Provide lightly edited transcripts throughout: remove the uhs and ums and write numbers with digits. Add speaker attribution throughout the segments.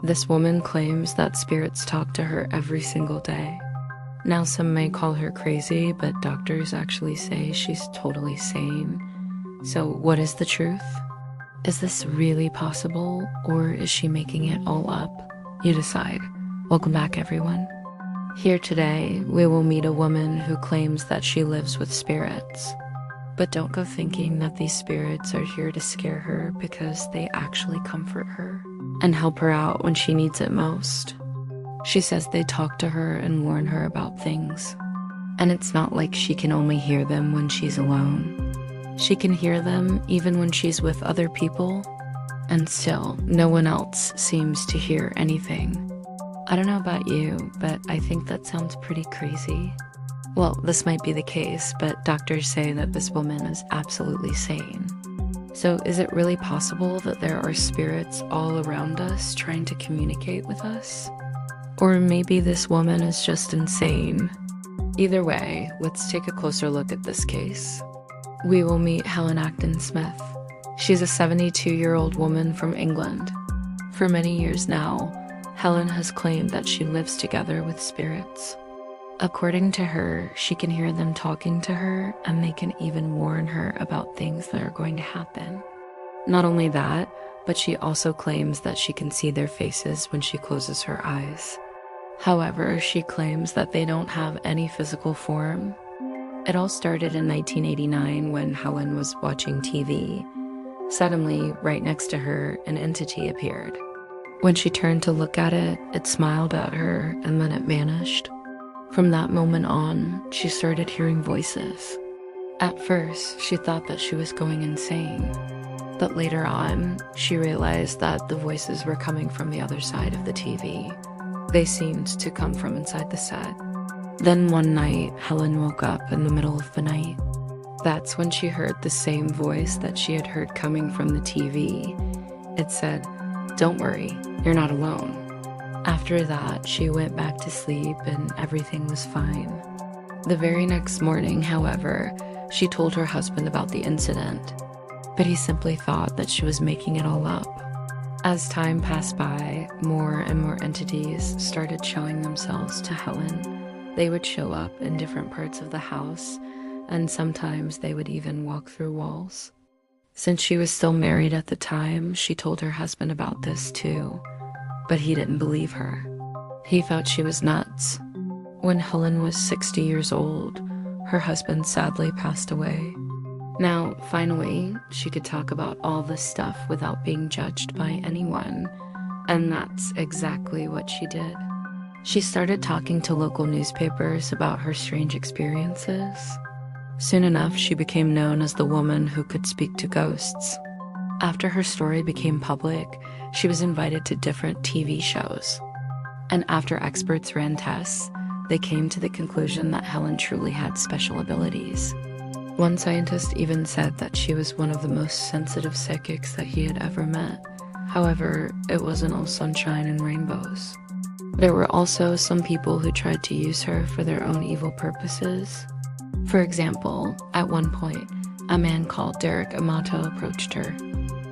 Speaker 1: This woman claims that spirits talk to her every single day. Now, some may call her crazy, but doctors actually say she's totally sane. So, what is the truth? Is this really possible, or is she making it all up? You decide. Welcome back, everyone. Here today, we will meet a woman who claims that she lives with spirits. But don't go thinking that these spirits are here to scare her, because they actually comfort her and help her out when she needs it most. She says they talk to her and warn her about things. And it's not like she can only hear them when she's alone. She can hear them even when she's with other people, and still, no one else seems to hear anything. I don't know about you, but I think that sounds pretty crazy. Well, this might be the case, but doctors say that this woman is absolutely sane. So is it really possible that there are spirits all around us trying to communicate with us? Or maybe this woman is just insane. Either way, let's take a closer look at this case. We will meet Helen Acton Smith. She's a 72-year-old woman from England. For many years now, Helen has claimed that she lives together with spirits. According to her, she can hear them talking to her, and they can even warn her about things that are going to happen. Not only that, but she also claims that she can see their faces when she closes her eyes. However, she claims that they don't have any physical form. It all started in 1989 when Helen was watching TV. Suddenly, right next to her, an entity appeared. When she turned to look at it, it smiled at her and then it vanished. From that moment on, she started hearing voices. At first, she thought that she was going insane. But later on, she realized that the voices were coming from the other side of the TV. They seemed to come from inside the set. Then one night, Helen woke up in the middle of the night. That's when she heard the same voice that she had heard coming from the TV. It said, "Don't worry, you're not alone." After that, she went back to sleep and everything was fine. The very next morning, however, she told her husband about the incident, but he simply thought that she was making it all up. As time passed by, more and more entities started showing themselves to Helen. They would show up in different parts of the house, and sometimes they would even walk through walls. Since she was still married at the time, she told her husband about this too, but he didn't believe her. He thought she was nuts. When Helen was 60 years old, her husband sadly passed away. Now, finally, she could talk about all this stuff without being judged by anyone, and that's exactly what she did. She started talking to local newspapers about her strange experiences. Soon enough, she became known as the woman who could speak to ghosts. After her story became public, she was invited to different TV shows. And after experts ran tests, they came to the conclusion that Helen truly had special abilities. One scientist even said that she was one of the most sensitive psychics that he had ever met. However, it wasn't all sunshine and rainbows. There were also some people who tried to use her for their own evil purposes. For example, at one point, a man called Derek Amato approached her.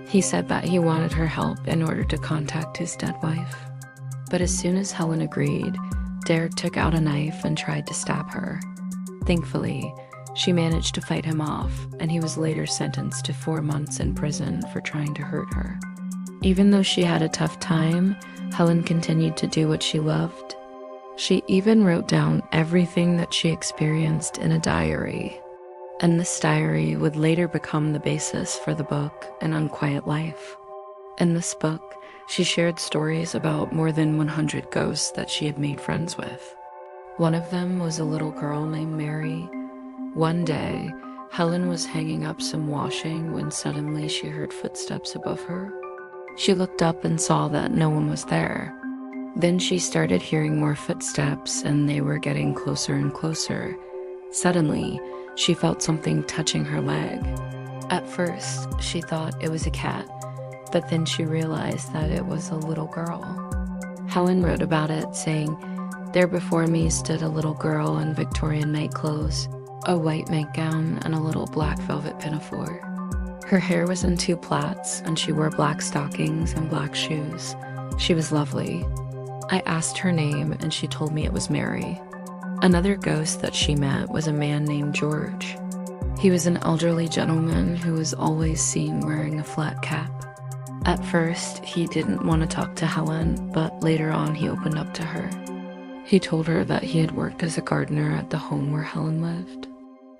Speaker 1: He said that he wanted her help in order to contact his dead wife. But as soon as Helen agreed, Derek took out a knife and tried to stab her. Thankfully, she managed to fight him off, and he was later sentenced to 4 months in prison for trying to hurt her. Even though she had a tough time, Helen continued to do what she loved. She even wrote down everything that she experienced in a diary, and this diary would later become the basis for the book An Unquiet Life. In this book, she shared stories about more than 100 ghosts that she had made friends with. One of them was a little girl named Mary. One day, Helen was hanging up some washing when suddenly she heard footsteps above her. She looked up and saw that no one was there. Then she started hearing more footsteps, and they were getting closer and closer. Suddenly, she felt something touching her leg. At first, she thought it was a cat, but then she realized that it was a little girl. Helen wrote about it, saying, "There before me stood a little girl in Victorian night clothes, a white nightgown, and a little black velvet pinafore. Her hair was in 2 plaits, and she wore black stockings and black shoes. She was lovely. I asked her name and she told me it was Mary. Another ghost that she met was a man named George. He was an elderly gentleman who was always seen wearing a flat cap. At first, he didn't want to talk to Helen, but later on he opened up to her. He told her that he had worked as a gardener at the home where Helen lived.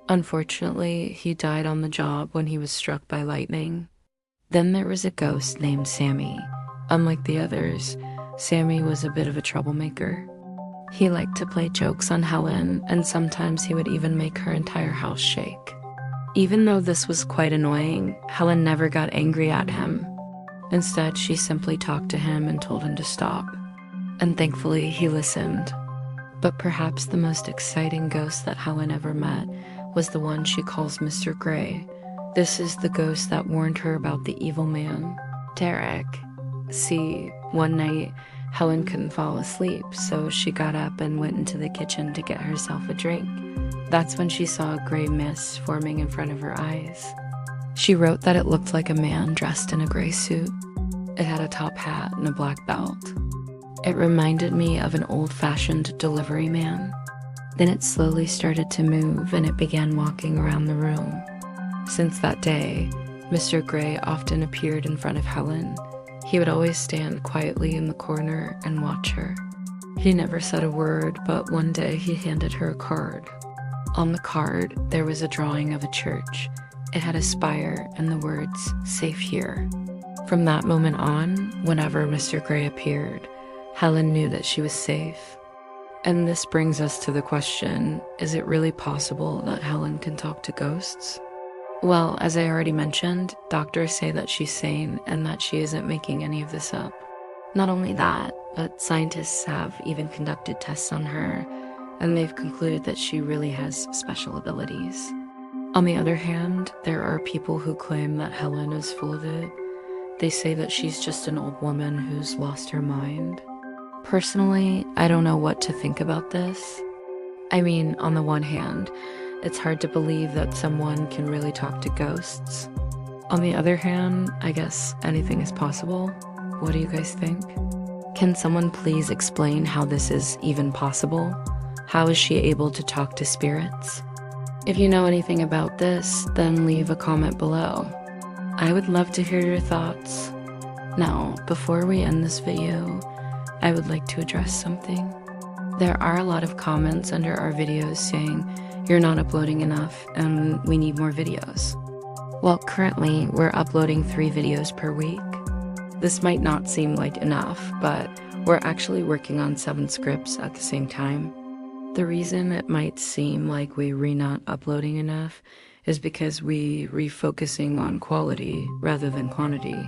Speaker 1: Unfortunately, he died on the job when he was struck by lightning. Then there was a ghost named Sammy. Unlike the others, Sammy was a bit of a troublemaker. He liked to play jokes on Helen, and sometimes he would even make her entire house shake. Even though this was quite annoying, Helen never got angry at him. Instead, she simply talked to him and told him to stop. And thankfully, he listened. But perhaps the most exciting ghost that Helen ever met was the one she calls Mr. Gray. This is the ghost that warned her about the evil man, Derek. See, one night, Helen couldn't fall asleep, so she got up and went into the kitchen to get herself a drink. That's when she saw a gray mist forming in front of her eyes. She wrote that it looked like a man dressed in a gray suit. It had a top hat and a black belt. It reminded me of an old-fashioned delivery man. Then it slowly started to move and it began walking around the room. Since that day, Mr. Gray often appeared in front of Helen. He would always stand quietly in the corner and watch her. He never said a word, but one day he handed her a card. On the card, there was a drawing of a church. It had a spire and the words, "Safe here." From that moment on, whenever Mr. Gray appeared, Helen knew that she was safe. And this brings us to the question, is it really possible that Helen can talk to ghosts? Well, as I already mentioned, doctors say that she's sane and that she isn't making any of this up. Not only that, but scientists have even conducted tests on her, and they've concluded that she really has special abilities. On the other hand, there are people who claim that Helen is full of it. They say that she's just an old woman who's lost her mind. Personally, I don't know what to think about this. I mean, on the one hand, it's hard to believe that someone can really talk to ghosts. On the other hand, I guess anything is possible. What do you guys think? Can someone please explain how this is even possible? How is she able to talk to spirits? If you know anything about this, then leave a comment below. I would love to hear your thoughts. Now, before we end this video, I would like to address something. There are a lot of comments under our videos saying, "You're not uploading enough and we need more videos." Well, currently we're uploading 3 videos per week. This might not seem like enough, but we're actually working on 7 scripts at the same time. The reason it might seem like we're not uploading enough is because we're refocusing on quality rather than quantity.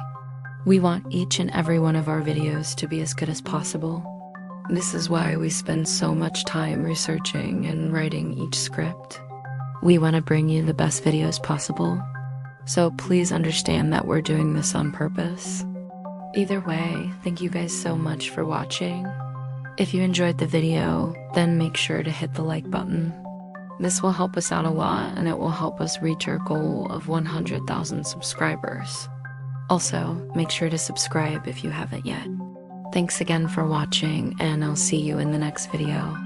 Speaker 1: We want each and every one of our videos to be as good as possible. This is why we spend so much time researching and writing each script. We want to bring you the best videos possible, so please understand that we're doing this on purpose. Either way, thank you guys so much for watching. If you enjoyed the video, then make sure to hit the like button. This will help us out a lot and it will help us reach our goal of 100,000 subscribers. Also, make sure to subscribe if you haven't yet. Thanks again for watching, and I'll see you in the next video.